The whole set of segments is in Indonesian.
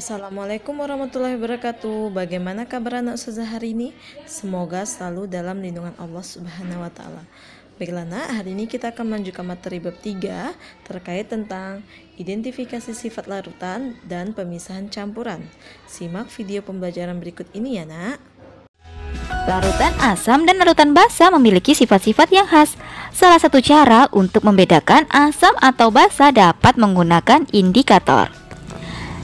Assalamualaikum warahmatullahi wabarakatuh. Bagaimana kabar anak ustazah hari ini? Semoga selalu dalam lindungan Allah Subhanahu wa taala. Baiklah nak, hari ini kita akan melanjutkan materi bab 3 terkait tentang identifikasi sifat larutan dan pemisahan campuran. Simak video pembelajaran berikut ini ya nak. Larutan asam dan larutan basa memiliki sifat-sifat yang khas. Salah satu cara untuk membedakan asam atau basa dapat menggunakan indikator.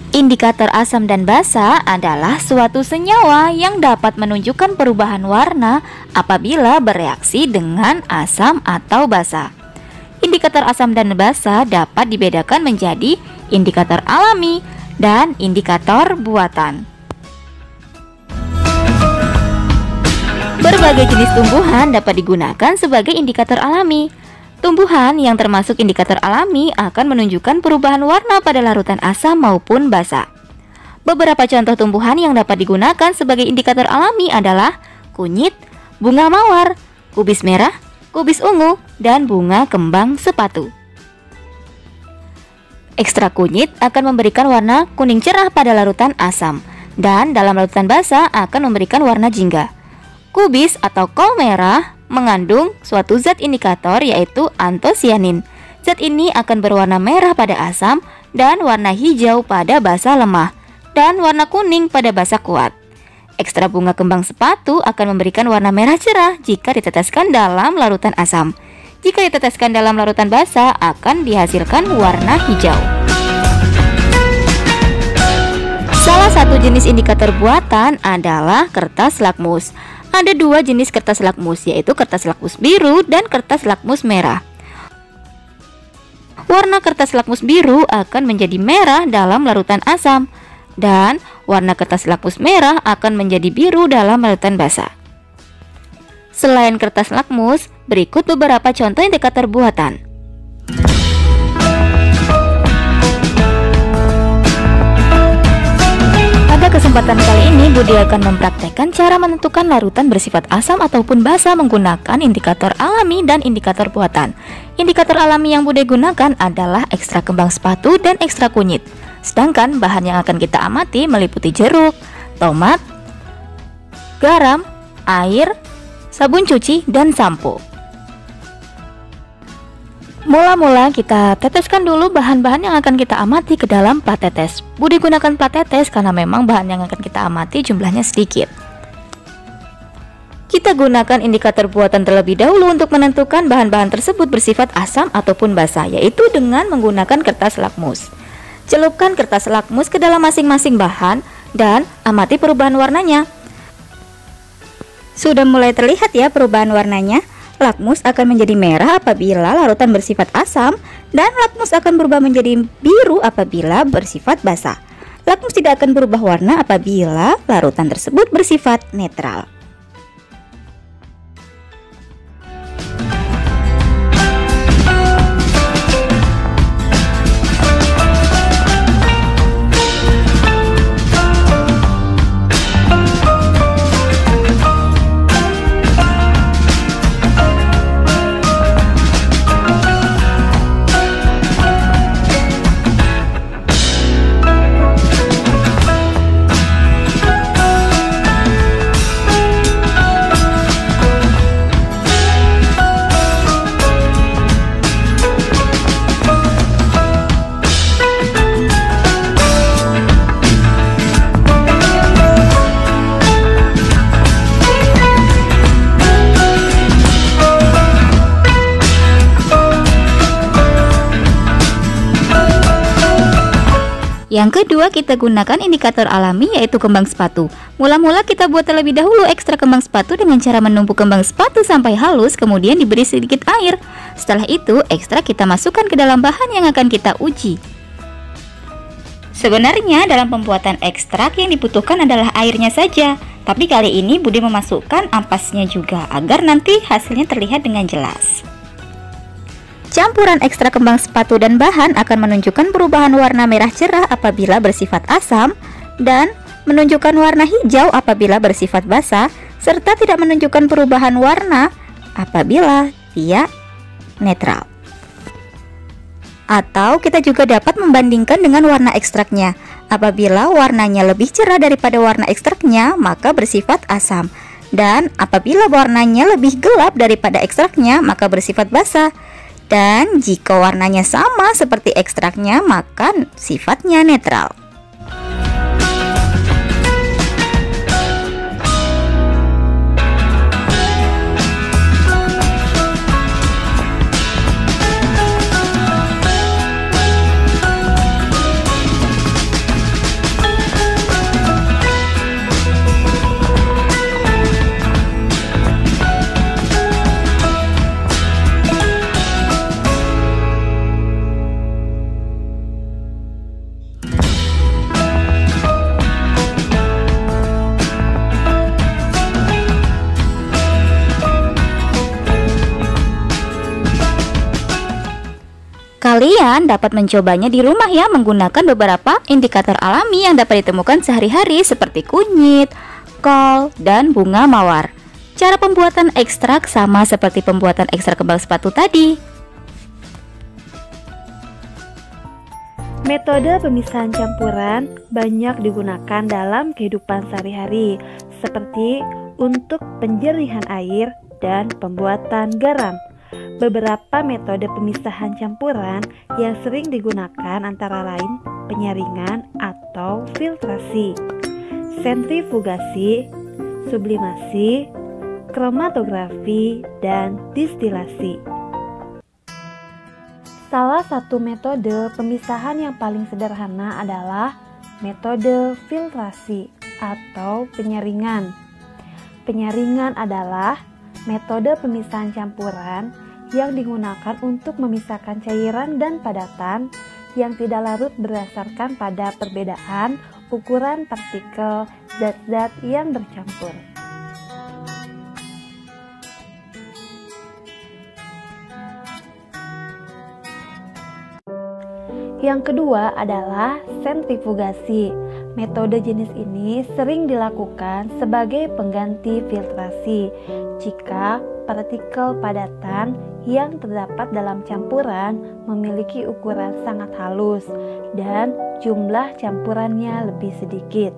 Indikator asam dan basa adalah suatu senyawa yang dapat menunjukkan perubahan warna apabila bereaksi dengan asam atau basa. Indikator asam dan basa dapat dibedakan menjadi indikator alami dan indikator buatan. Berbagai jenis tumbuhan dapat digunakan sebagai indikator alami. Tumbuhan yang termasuk indikator alami akan menunjukkan perubahan warna pada larutan asam maupun basa. Beberapa contoh tumbuhan yang dapat digunakan sebagai indikator alami adalah kunyit, bunga mawar, kubis merah, kubis ungu, dan bunga kembang sepatu. Ekstrak kunyit akan memberikan warna kuning cerah pada larutan asam, dan dalam larutan basa akan memberikan warna jingga. Kubis atau kol merah mengandung suatu zat indikator yaitu antosianin. Zat ini akan berwarna merah pada asam dan warna hijau pada basa lemah dan warna kuning pada basa kuat. Ekstrak bunga kembang sepatu akan memberikan warna merah cerah jika diteteskan dalam larutan asam. Jika diteteskan dalam larutan basa akan dihasilkan warna hijau. Salah satu jenis indikator buatan adalah kertas lakmus. Ada dua jenis kertas lakmus, yaitu kertas lakmus biru dan kertas lakmus merah. Warna kertas lakmus biru akan menjadi merah dalam larutan asam, dan warna kertas lakmus merah akan menjadi biru dalam larutan basa. Selain kertas lakmus, berikut beberapa contoh indikator buatan. Pada kesempatan kali ini, Budi akan mempraktekkan cara menentukan larutan bersifat asam ataupun basa menggunakan indikator alami dan indikator buatan. Indikator alami yang Budi gunakan adalah ekstrak kembang sepatu dan ekstrak kunyit. Sedangkan bahan yang akan kita amati meliputi jeruk, tomat, garam, air, sabun cuci, dan sampo. Mula-mula kita teteskan dulu bahan-bahan yang akan kita amati ke dalam plat tetes. Budi gunakan plat tetes karena memang bahan yang akan kita amati jumlahnya sedikit. Kita gunakan indikator buatan terlebih dahulu untuk menentukan bahan-bahan tersebut bersifat asam ataupun basa, yaitu dengan menggunakan kertas lakmus. Celupkan kertas lakmus ke dalam masing-masing bahan dan amati perubahan warnanya. Sudah mulai terlihat ya perubahan warnanya. Lakmus akan menjadi merah apabila larutan bersifat asam dan lakmus akan berubah menjadi biru apabila bersifat basa. Lakmus tidak akan berubah warna apabila larutan tersebut bersifat netral. Yang kedua, kita gunakan indikator alami yaitu kembang sepatu. Mula-mula kita buat terlebih dahulu ekstrak kembang sepatu dengan cara menumpuk kembang sepatu sampai halus, kemudian diberi sedikit air. Setelah itu, ekstrak kita masukkan ke dalam bahan yang akan kita uji. Sebenarnya dalam pembuatan ekstrak yang dibutuhkan adalah airnya saja, tapi kali ini Budi memasukkan ampasnya juga agar nanti hasilnya terlihat dengan jelas. Campuran ekstrak kembang sepatu dan bahan akan menunjukkan perubahan warna merah cerah apabila bersifat asam dan menunjukkan warna hijau apabila bersifat basa, serta tidak menunjukkan perubahan warna apabila dia netral. Atau kita juga dapat membandingkan dengan warna ekstraknya. Apabila warnanya lebih cerah daripada warna ekstraknya, maka bersifat asam. Dan apabila warnanya lebih gelap daripada ekstraknya, maka bersifat basa. Dan jika warnanya sama seperti ekstraknya, maka sifatnya netral. Kalian dapat mencobanya di rumah ya, menggunakan beberapa indikator alami yang dapat ditemukan sehari-hari seperti kunyit, kol, dan bunga mawar. Cara pembuatan ekstrak sama seperti pembuatan ekstrak kembang sepatu tadi. Metode pemisahan campuran banyak digunakan dalam kehidupan sehari-hari, seperti untuk penjernihan air dan pembuatan garam. Beberapa metode pemisahan campuran yang sering digunakan antara lain penyaringan atau filtrasi, sentrifugasi, sublimasi, kromatografi, dan distilasi. Salah satu metode pemisahan yang paling sederhana adalah metode filtrasi atau penyaringan. Penyaringan adalah metode pemisahan campuran yang digunakan untuk memisahkan cairan dan padatan yang tidak larut berdasarkan pada perbedaan ukuran partikel zat-zat yang bercampur. Yang kedua adalah sentrifugasi. Metode jenis ini sering dilakukan sebagai pengganti filtrasi jika partikel padatan yang terdapat dalam campuran memiliki ukuran sangat halus dan jumlah campurannya lebih sedikit.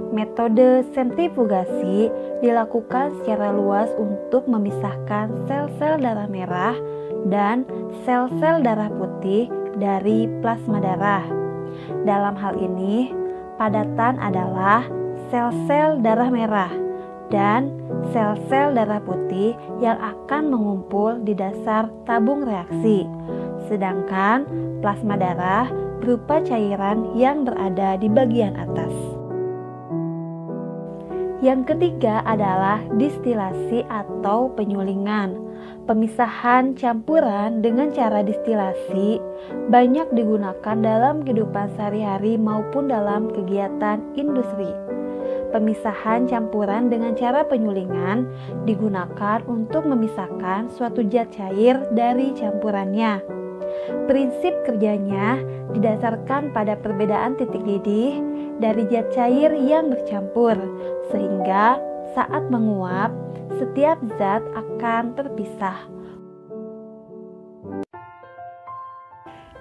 Metode sentrifugasi dilakukan secara luas untuk memisahkan sel-sel darah merah dan sel-sel darah putih dari plasma darah. Dalam hal ini, padatan adalah sel-sel darah merah dan sel-sel darah putih yang akan mengumpul di dasar tabung reaksi. Sedangkan plasma darah berupa cairan yang berada di bagian atas. Yang ketiga adalah distilasi atau penyulingan. Pemisahan campuran dengan cara distilasi banyak digunakan dalam kehidupan sehari-hari maupun dalam kegiatan industri. Pemisahan campuran dengan cara penyulingan digunakan untuk memisahkan suatu zat cair dari campurannya. Prinsip kerjanya didasarkan pada perbedaan titik didih dari zat cair yang bercampur, sehingga saat menguap, setiap zat akan terpisah.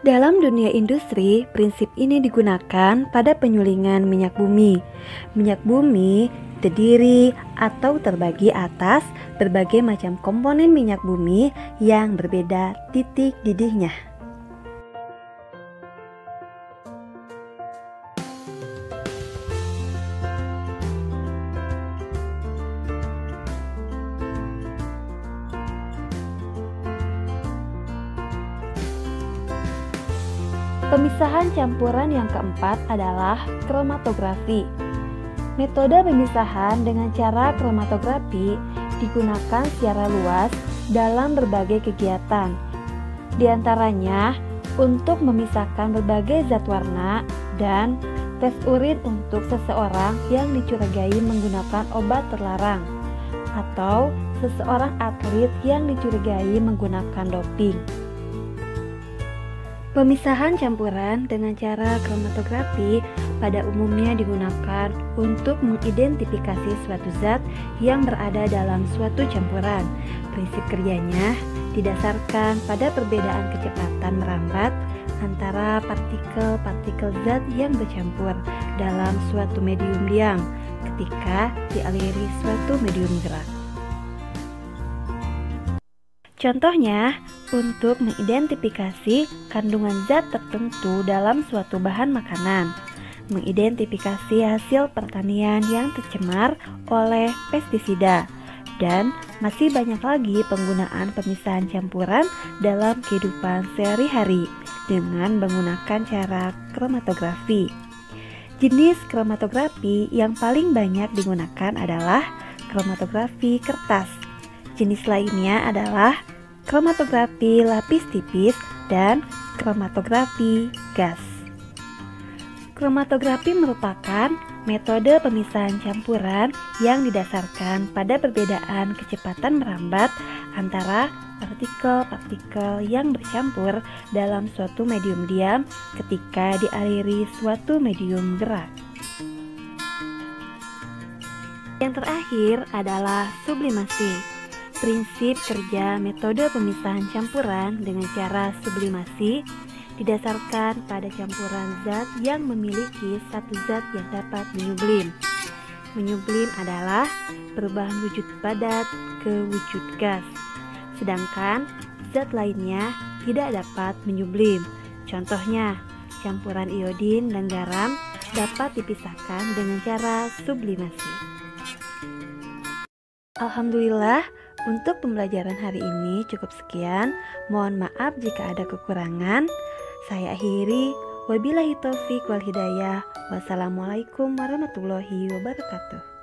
Dalam dunia industri, prinsip ini digunakan pada penyulingan minyak bumi. Minyak bumi terdiri atau terbagi atas berbagai macam komponen minyak bumi yang berbeda titik didihnya. Pemisahan campuran yang keempat adalah kromatografi. Metode pemisahan dengan cara kromatografi digunakan secara luas dalam berbagai kegiatan. Di antaranya untuk memisahkan berbagai zat warna dan tes urin untuk seseorang yang dicurigai menggunakan obat terlarang atau seseorang atlet yang dicurigai menggunakan doping. Pemisahan campuran dengan cara kromatografi pada umumnya digunakan untuk mengidentifikasi suatu zat yang berada dalam suatu campuran. Prinsip kerjanya didasarkan pada perbedaan kecepatan merambat antara partikel-partikel zat yang bercampur dalam suatu medium diam ketika dialiri suatu medium gerak. Contohnya, untuk mengidentifikasi kandungan zat tertentu dalam suatu bahan makanan, mengidentifikasi hasil pertanian yang tercemar oleh pestisida, dan masih banyak lagi penggunaan pemisahan campuran dalam kehidupan sehari-hari dengan menggunakan cara kromatografi. Jenis kromatografi yang paling banyak digunakan adalah kromatografi kertas. Jenis lainnya adalah kromatografi lapis tipis dan kromatografi gas. Kromatografi merupakan metode pemisahan campuran yang didasarkan pada perbedaan kecepatan merambat antara partikel-partikel yang bercampur dalam suatu medium diam ketika dialiri suatu medium gerak. Yang terakhir adalah sublimasi. Prinsip kerja metode pemisahan campuran dengan cara sublimasi didasarkan pada campuran zat yang memiliki satu zat yang dapat menyublim. Menyublim adalah perubahan wujud padat ke wujud gas, sedangkan zat lainnya tidak dapat menyublim. Contohnya, campuran iodin dan garam dapat dipisahkan dengan cara sublimasi. Alhamdulillah, untuk pembelajaran hari ini cukup sekian. Mohon maaf jika ada kekurangan. Saya akhiri. Wabillahi taufiq wal hidayah. Wassalamualaikum warahmatullahi wabarakatuh.